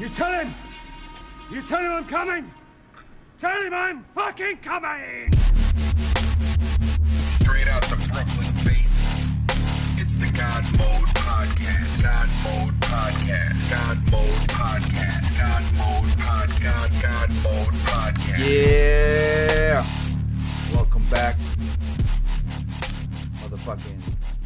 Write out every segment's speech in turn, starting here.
You tell him! You tell him I'm coming! Tell him I'm fucking coming! Straight out the Brooklyn basement. It's the God Mode Podcast. God Mode Podcast. God Mode Podcast. God Mode Podcast. God Mode Podcast. Yeah! Welcome back. Motherfucking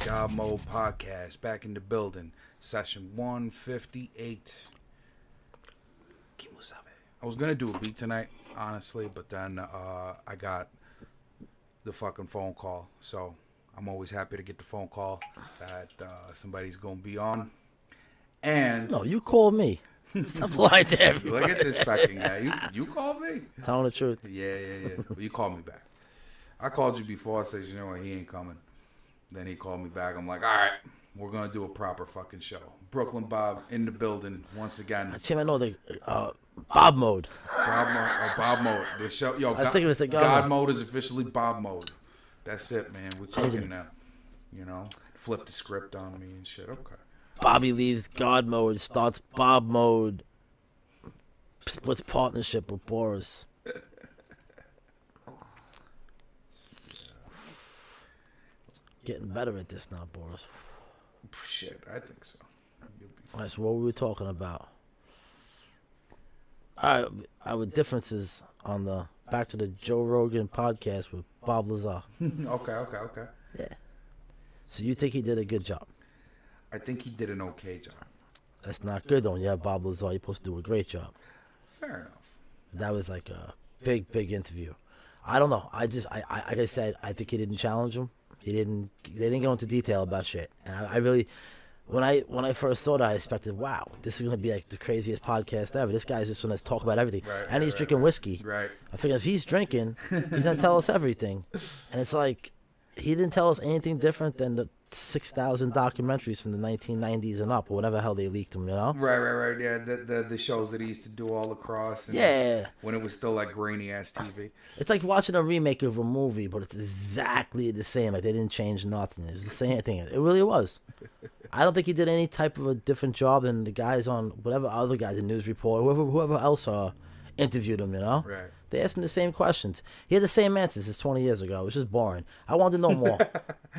God Mode Podcast. Back in the building. Session 158. I was gonna do a beat tonight, honestly, but then I got the fucking phone call. So I'm always happy to get the phone call that somebody's gonna be on. And no, you called me. Stop lying to everybody. Look at this fucking guy. You called me? Telling the truth. Yeah. Well, you called me back. I called you before. I said, you know what, he ain't coming. Then he called me back. I'm like, all right, we're gonna do a proper fucking show. Brooklyn Bob in the building once again. Tim, I know the Bob Mode. Bob Mode. The show, yo. I think it was the God Mode is officially Bob Mode. That's it, man. We're cooking now. You know, flip the script on me and shit. Okay. Bobby leaves God Mode, starts Bob Mode. Splits partnership with Boris. Getting better at this now, Boris. Shit, I think so. All right, so what were we talking about? All right, our differences on the back to the Joe Rogan podcast with Bob LAZAR. Okay. Yeah. So you think he did a good job? I think he did an okay job. That's not good, though. When you have Bob LAZAR, you're supposed to do a great job. Fair enough. That was like a big interview. I don't know. Like I said, I think he didn't challenge him. They didn't go into detail about shit. And I really, when I first saw that, I expected, wow, this is gonna be like the craziest podcast ever. This guy's just gonna talk about everything, and he's drinking whiskey. Right. I figured if he's drinking, he's gonna tell us everything. And it's like he didn't tell us anything different than the 6,000 documentaries from the 1990s and up, or whatever the hell they leaked them. You know? Right. Yeah, the shows that he used to do all across. And yeah. When it was still like grainy ass TV. It's like watching a remake of a movie, but it's exactly the same. Like they didn't change nothing. It was the same thing. It really was. I don't think he did any type of a different job than the guys on whatever other guys, the news report, whoever else interviewed him. You know? Right. They asked him the same questions. He had the same answers as 20 years ago. It was just boring. I wanted to know more.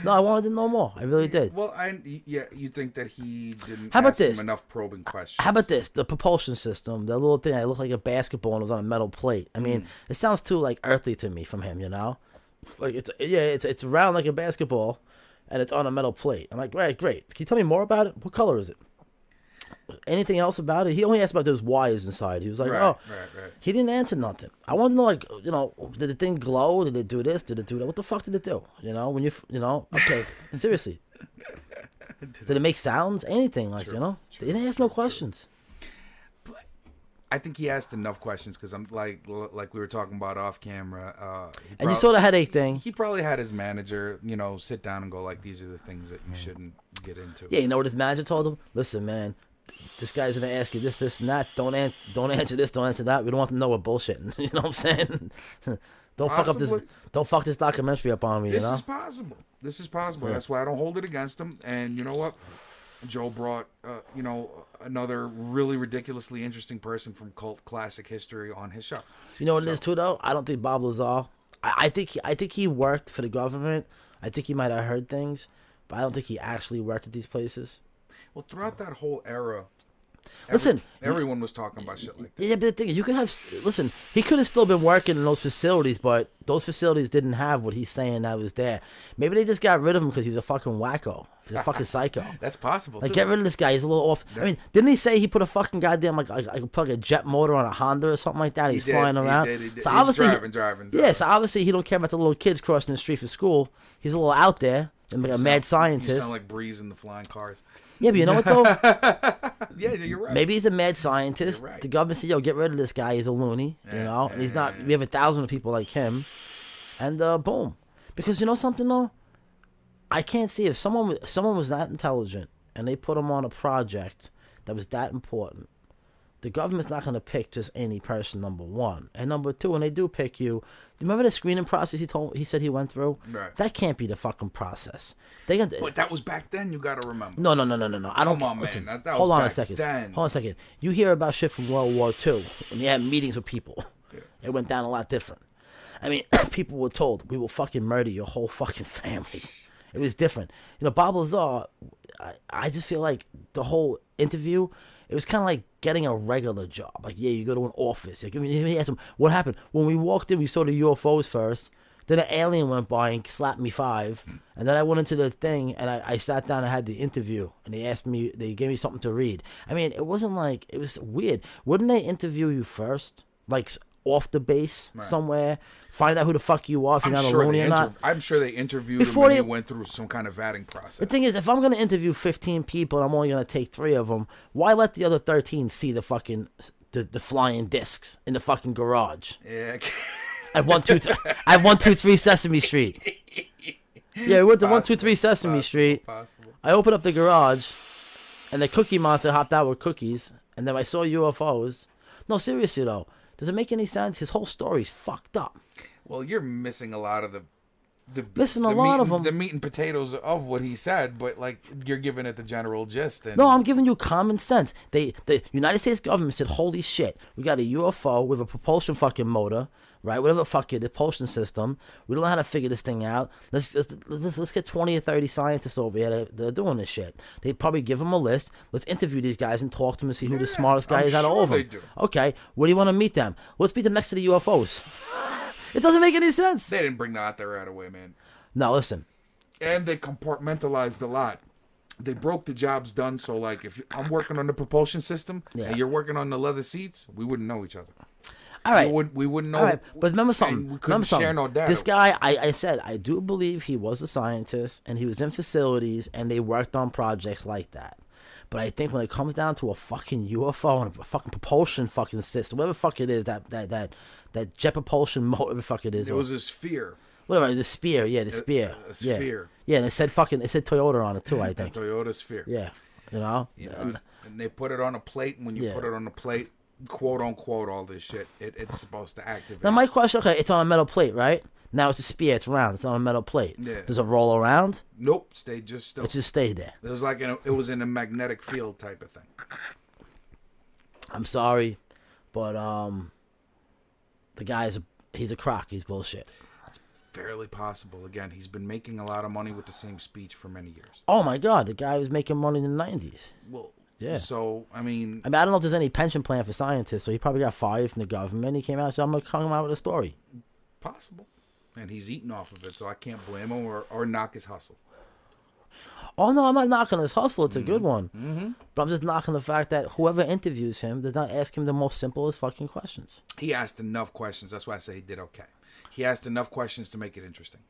No, I wanted to know more. I really did. Well, you think that he didn't ask him enough probing questions. How about this? The propulsion system, the little thing that looked like a basketball and was on a metal plate. I mean, it sounds too like earthly to me from him, you know? Like it's round like a basketball and it's on a metal plate. I'm like, right, great. Can you tell me more about it? What color is it? Anything else about it? He only asked about those wires inside. He was like, right. He didn't answer nothing. I wanted to know, like, you know, did the thing glow? Did it do this? Did it do that? What the fuck did it do? You know, when okay, seriously. Did it make sounds? Anything, like, you know? They didn't ask no questions. But I think he asked enough questions because I'm like we were talking about off camera. And you saw the headache thing. He probably had his manager, you know, sit down and go like, these are the things that you shouldn't get into. Yeah, you know what his manager told him? Listen, man. This guy's gonna ask you this, and that. Don't answer this. Don't answer that. We don't want to know we're bullshitting. You know what I'm saying? Don't fuck this documentary up on me. This you know? This is possible. Yeah. That's why I don't hold it against him. And you know what? Joe brought another really ridiculously interesting person from cult classic history on his show. You know what it is too, though. I don't think Bob LAZAR. I think he worked for the government. I think he might have heard things, but I don't think he actually worked at these places. Well, throughout that whole era, everyone was talking about shit like that. Yeah, but the thing is, he could have still been working in those facilities, but those facilities didn't have what he's saying that was there. Maybe they just got rid of him because he was a fucking wacko. He's a fucking psycho. That's possible, Like, too. get rid of this guy. He's a little off. I mean, didn't he say he put a fucking goddamn, like put a jet motor on a Honda or something like that? He's flying around. He did. So he's obviously, driving. Yeah, so obviously he don't care about the little kids crossing the street for school. He's a little out there. Like a mad scientist. You sound like Breeze in the Flying Cars. Yeah, but you know what, though? Yeah, you're right. Maybe he's a mad scientist. You're right. The government said, yo, get rid of this guy. He's a loony, you know? And he's not... We have 1,000 people like him. And boom. Because you know something, though? I can't see if someone was that intelligent and they put him on a project that was that important, the government's not going to pick just any person, number one. And number two, when they do pick you, remember the screening process he said he went through? Right. That can't be the fucking process. But that was back then, you got to remember. No. I don't. Come on, listen, man. That hold was on a back second. then. Hold on a second. You hear about shit from World War II, and you had meetings with people. Yeah. It went down a lot different. I mean, people were told, we will fucking murder your whole fucking family. It was different. You know, Bob Lazar, I just feel like the whole interview, it was kind of like getting a regular job. Like, yeah, you go to an office. Like, he asked him, what happened? When we walked in, we saw the UFOs first. Then an alien went by and slapped me 5. And then I went into the thing, and I sat down and had the interview. And they gave me something to read. I mean, it wasn't like, it was weird. Wouldn't they interview you first? Like, off the base somewhere? Find out who the fuck you are, if you're not a loony or not. I'm sure they interviewed him when he went through some kind of vetting process. The thing is, if I'm going to interview 15 people and I'm only going to take 3 of them, why let the other 13 see the fucking the flying discs in the fucking garage? Yeah. At 123 Sesame Street. Yeah, we went to 123 Sesame Street. Possible. I opened up the garage, and the Cookie Monster hopped out with cookies, and then I saw UFOs. No, seriously though, does it make any sense? His whole story's fucked up. Well, you're missing a lot of the meat and potatoes of what he said, but like you're giving it the general gist. And... No, I'm giving you common sense. The United States government said, "Holy shit, we got a UFO with a propulsion fucking motor, right? Whatever the fuck it, the propulsion system. We don't know how to figure this thing out. Let's get 20 or 30 scientists over here that are doing this shit. They probably give them a list. Let's interview these guys and talk to them and see who the smartest guy is out of all of them. Do. Okay, where do you want to meet them? Let's meet them next to the UFOs." It doesn't make any sense. They didn't bring that out there right away, man. Now listen. And they compartmentalized a lot. They broke the jobs done, so like if I'm working on the propulsion system and you're working on the leather seats, we wouldn't know each other. All right. We wouldn't know. All right, but remember something. We couldn't share no data. This guy, I said, I do believe he was a scientist and he was in facilities and they worked on projects like that. But I think when it comes down to a fucking UFO and a fucking propulsion fucking system, whatever the fuck it is, that jet propulsion motor, whatever the fuck it is. It was a sphere. Whatever, the spear, yeah, the spear. A sphere. Yeah, and it said Toyota on it too, I think. Toyota sphere. Yeah, you know? And they put it on a plate, and when you put it on a plate, quote unquote, all this shit, it's supposed to activate. Now my question, okay, it's on a metal plate, right? Now it's a spear, it's round, it's on a metal plate. Yeah. Does it roll around? Nope, stayed just still. It just stayed there. It was like it was in a magnetic field type of thing. I'm sorry, but the guy's he's a crock. He's bullshit. It's fairly possible. Again, he's been making a lot of money with the same speech for many years. Oh my God, the guy was making money in the 90s. Well, yeah. So I mean, I don't know if there's any pension plan for scientists. So he probably got fired from the government. He came out, so I'm gonna come out with a story. Possible. And he's eating off of it, so I can't blame him or knock his hustle. Oh, no, I'm not knocking his hustle. It's a good one. Mm-hmm. But I'm just knocking the fact that whoever interviews him does not ask him the most simplest fucking questions. He asked enough questions. That's why I say he did okay. He asked enough questions to make it interesting.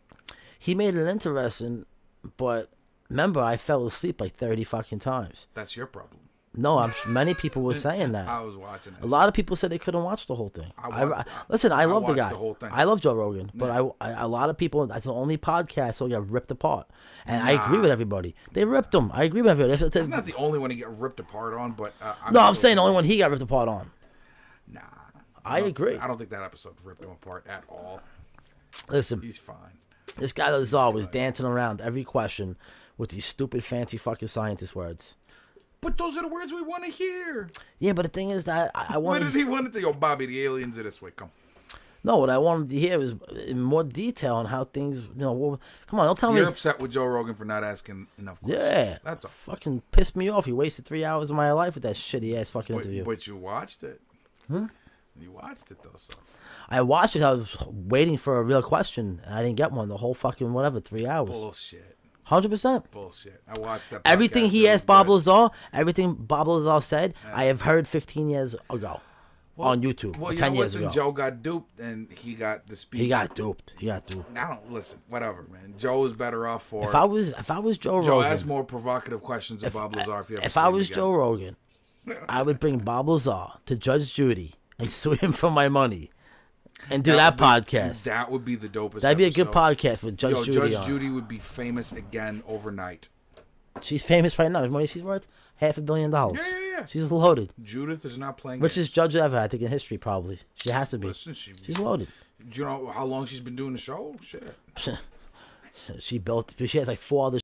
He made it interesting, but remember, I fell asleep like 30 fucking times. That's your problem. No, many people were saying that. I was watching this. A lot of people said they couldn't watch the whole thing. Listen, I love the guy. The whole thing. I love Joe Rogan, but a lot of people, that's the only podcast so got ripped apart. And I agree with everybody. They ripped him. I agree with everybody. It's not the only one he got ripped apart on, but... I'm saying the only one he got ripped apart on. Nah. I agree. I don't think that episode ripped him apart at all. Listen. He's fine. This guy LAZAR was dancing around every question with these stupid, fancy fucking scientist words. But those are the words we want to hear. Yeah, but the thing is that I wanted... What did he want to say? Yo, Bobby, the aliens are this way. Come. No, what I wanted to hear was in more detail on how things, come on, don't tell me... You're upset with Joe Rogan for not asking enough questions. Yeah. That's all. Fucking pissed me off. He wasted 3 hours of my life with that shitty-ass fucking interview. But you watched it. Hmm? You watched it, though, so... I watched it. I was waiting for a real question, and I didn't get one the whole fucking, 3 hours. Bullshit. 100%. Bullshit. I watched that podcast. Everything he asked Bob Lazar, everything Bob Lazar said, I have heard 15 years ago on YouTube. Well, 10 years ago. Joe got duped, and he got the speech. He got duped. I don't listen. Whatever, man. Joe was better off for. If I was Joe Rogan, Joe asked more provocative questions of Bob Lazar. If I was Joe Rogan, I would bring Bob Lazar to Judge Judy and sue him for my money. And do that podcast. That would be the dopest. That'd be a good podcast with Judge Judy. Judge Judy would be famous again overnight. She's famous right now. What is she worth? $500 million. Yeah. yeah. She's loaded. Judith is not playing. Richest judge ever, I think, in history, probably. She has to be. Listen, She's loaded. Do you know how long she's been doing the show? Shit. She has like 4 other